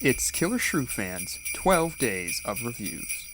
It's Killer Shrew Fans 12 Days of Reviews.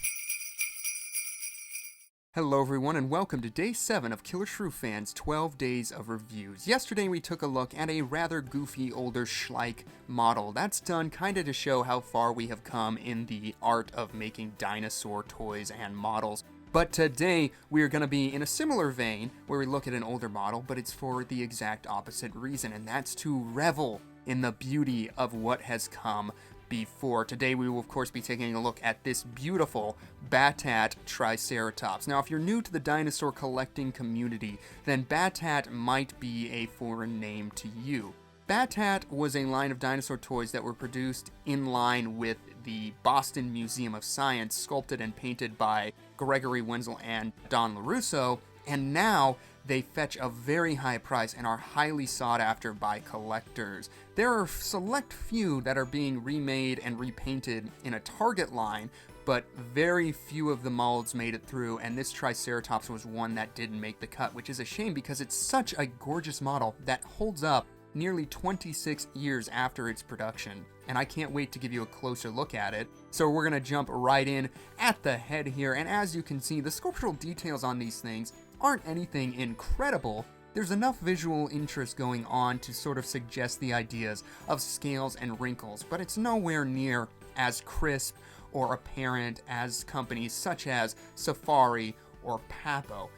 Hello everyone and welcome to Day 7 of Killer Shrew Fans 12 Days of Reviews. Yesterday we took a look at a rather goofy older Schleich model. That's done kinda to show how far we have come in the art of making dinosaur toys and models. But today we are going to be in a similar vein where we look at an older model, but it's for the exact opposite reason, and that's to revel in the beauty of what has come before. Today we will of course be taking a look at this beautiful Battat Triceratops. Now if you're new to the dinosaur collecting community, then Battat might be a foreign name to you. Battat was a line of dinosaur toys that were produced in line with the Boston Museum of Science, sculpted and painted by Gregory Wenzel and Don LaRusso, and now they fetch a very high price and are highly sought after by collectors. There are select few that are being remade and repainted in a Target line, but very few of the molds made it through, and this Triceratops was one that didn't make the cut, which is a shame because it's such a gorgeous model that holds up nearly 26 years after its production, and I can't wait to give you a closer look at it. So we're gonna jump right in at the head here, and as you can see, the sculptural details on these things aren't anything incredible. There's enough visual interest going on to sort of suggest the ideas of scales and wrinkles, but it's nowhere near as crisp or apparent as companies such as Safari or Papo.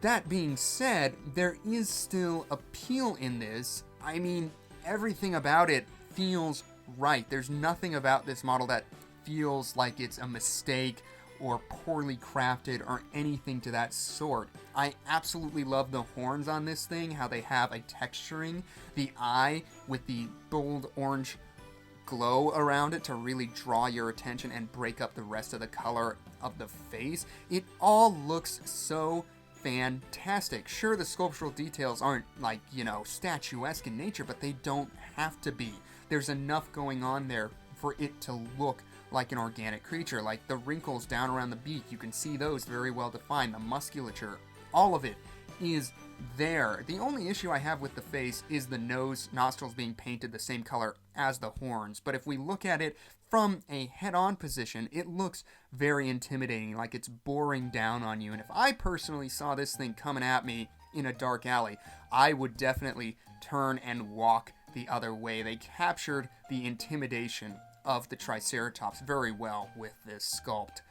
That being said, there is still appeal in this. I mean, everything about it feels right. There's nothing about this model that feels like it's a mistake or poorly crafted or anything to that sort. I absolutely love the horns on this thing, how they have a texturing, the eye with the bold orange glow around it to really draw your attention and break up the rest of the color of the face. It all looks so fantastic. Sure, the sculptural details aren't like, statuesque in nature, but they don't have to be. There's enough going on there for it to look like an organic creature. Like the wrinkles down around the beak, you can see those very well defined. The musculature, all of it is there. The only issue I have with the face is the nose, nostrils being painted the same color as the horns. But if we look at it from a head-on position, it looks very intimidating, like it's boring down on you. And if I personally saw this thing coming at me in a dark alley, I would definitely turn and walk the other way. They captured the intimidation of the Triceratops very well with this sculpt.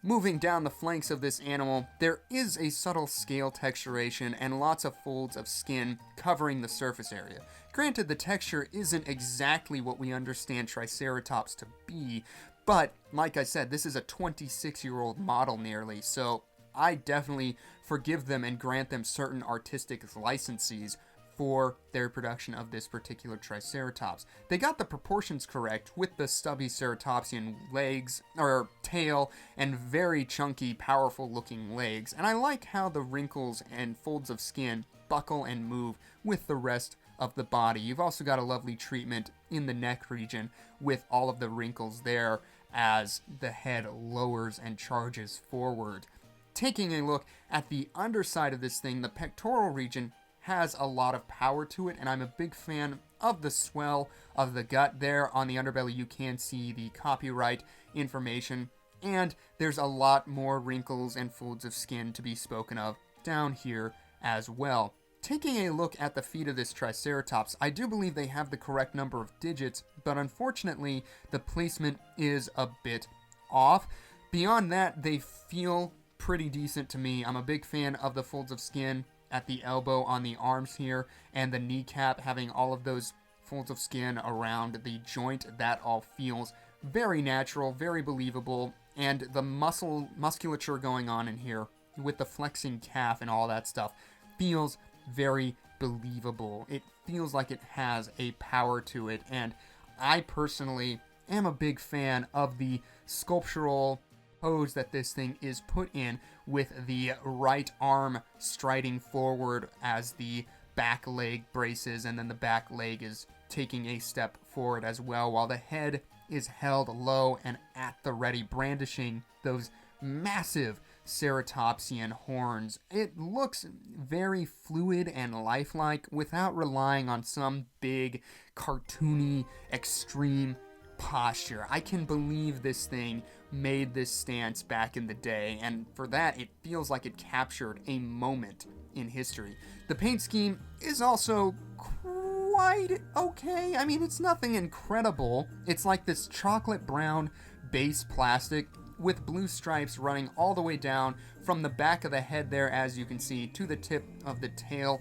Moving down the flanks of this animal, there is a subtle scale texturation and lots of folds of skin covering the surface area. Granted, the texture isn't exactly what we understand Triceratops to be, but like I said, this is a 26-year-old model nearly, so I definitely forgive them and grant them certain artistic licenses for their production of this particular Triceratops. They got the proportions correct with the stubby ceratopsian legs, or tail, and very chunky, powerful looking legs, and I like how the wrinkles and folds of skin buckle and move with the rest of the body. You've also got a lovely treatment in the neck region with all of the wrinkles there as the head lowers and charges forward. Taking a look at the underside of this thing, the pectoral region has a lot of power to it, and I'm a big fan of the swell of the gut there. On the underbelly you can see the copyright information, and there's a lot more wrinkles and folds of skin to be spoken of down here as well. Taking a look at the feet of this Triceratops, I do believe they have the correct number of digits, but unfortunately the placement is a bit off. Beyond that, they feel pretty decent to me. I'm a big fan of the folds of skin at the elbow on the arms here, and the kneecap having all of those folds of skin around the joint. That all feels very natural, very believable, and the musculature going on in here with the flexing calf and all that stuff feels very believable. It feels like it has a power to it, and I personally am a big fan of the sculptural pose that this thing is put in, with the right arm striding forward as the back leg braces, and then the back leg is taking a step forward as well, while the head is held low and at the ready, brandishing those massive ceratopsian horns. It looks very fluid and lifelike without relying on some big, cartoony, extreme posture. I can believe this thing made this stance back in the day, and for that, it feels like it captured a moment in history. The paint scheme is also quite okay. I mean, it's nothing incredible. It's like this chocolate brown base plastic with blue stripes running all the way down from the back of the head there, as you can see, to the tip of the tail.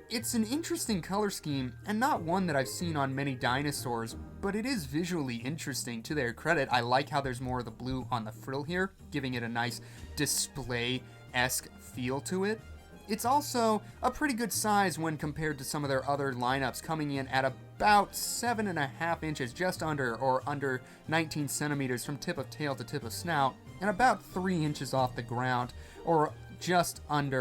It's an interesting color scheme, and not one that I've seen on many dinosaurs, but it is visually interesting. To their credit, I like how there's more of the blue on the frill here, giving it a nice display-esque feel to it. It's also a pretty good size when compared to some of their other lineups, coming in at about 7.5 inches, just under or under 19 centimeters from tip of tail to tip of snout, and about 3 inches off the ground, or just past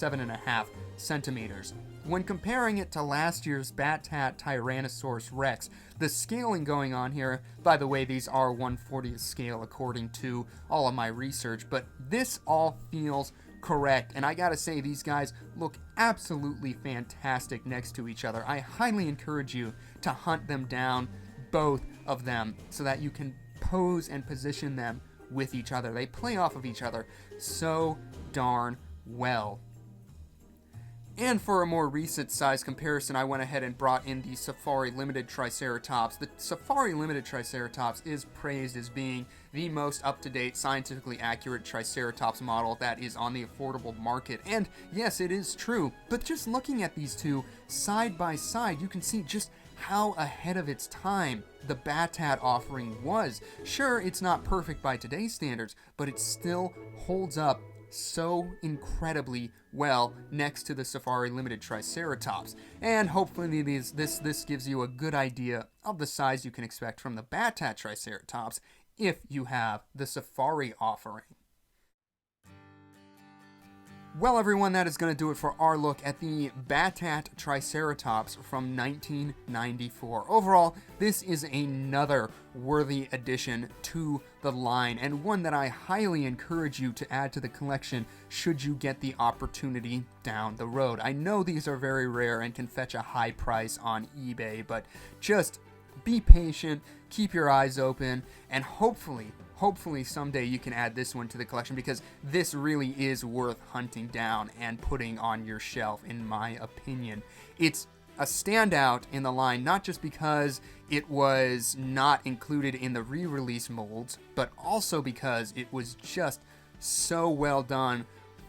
7.5 centimeters. When comparing it to last year's Battat Tyrannosaurus Rex, the scaling going on here, by the way, these are 1/40th scale according to all of my research, but this all feels correct, and I gotta say, these guys look absolutely fantastic next to each other. I highly encourage you to hunt them down, both of them, so that you can pose and position them with each other. They play off of each other so darn well. And for a more recent size comparison, I went ahead and brought in the Safari Limited Triceratops. The Safari Limited Triceratops is praised as being the most up-to-date, scientifically accurate Triceratops model that is on the affordable market. And yes, it is true, but just looking at these two side by side, you can see just how ahead of its time the Battat offering was. Sure, it's not perfect by today's standards, but it still holds up so incredibly well next to the Safari Limited Triceratops. And hopefully this gives you a good idea of the size you can expect from the Battat Triceratops if you have the Safari offering. Well, everyone, that is going to do it for our look at the Battat Triceratops from 1994. Overall, this is another worthy addition to the line, and one that I highly encourage you to add to the collection should you get the opportunity down the road. I know these are very rare and can fetch a high price on eBay, but just be patient, keep your eyes open, and hopefully someday you can add this one to the collection, because this really is worth hunting down and putting on your shelf, in my opinion. It's a standout in the line, not just because it was not included in the re-release molds, but also because it was just so well done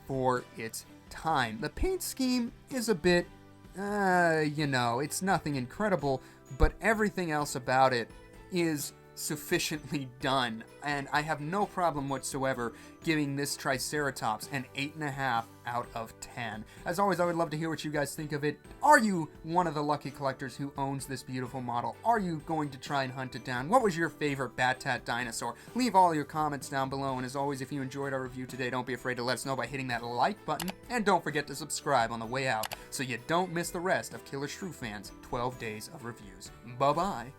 for its time. The paint scheme is a bit, it's nothing incredible, but everything else about it is sufficiently done, and I have no problem whatsoever giving this Triceratops an 8.5 out of 10. As always, I would love to hear what you guys think of it. Are you one of the lucky collectors who owns this beautiful model? Are you going to try and hunt it down? What was your favorite Battat dinosaur? Leave all your comments down below, and as always, if you enjoyed our review today, don't be afraid to let us know by hitting that like button, and don't forget to subscribe on the way out so you don't miss the rest of Killer Shrew Fan's 12 Days of Reviews. Bye-bye.